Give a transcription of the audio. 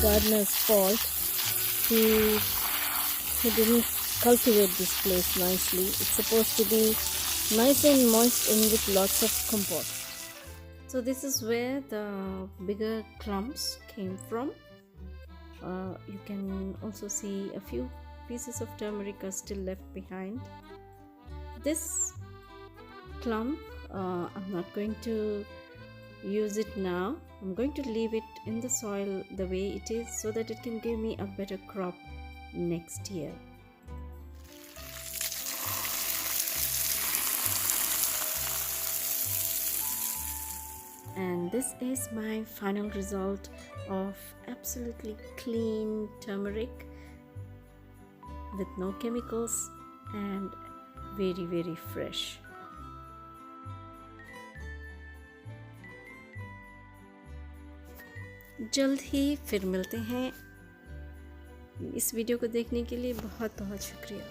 gardener's fault. He didn't cultivate this place nicely. It's supposed to be nice and moist and with lots of compost. So this is where the bigger clumps came from. You can also see a few pieces of turmeric are still left behind. This clump, I'm not going to use it now. I'm going to leave it in the soil the way it is so that it can give me a better crop next year. And this is my final result of absolutely clean turmeric with no chemicals and very, very fresh. जल्द ही फिर मिलते हैं। इस video को देखने के लिए बहुत बहुत शुक्रिया।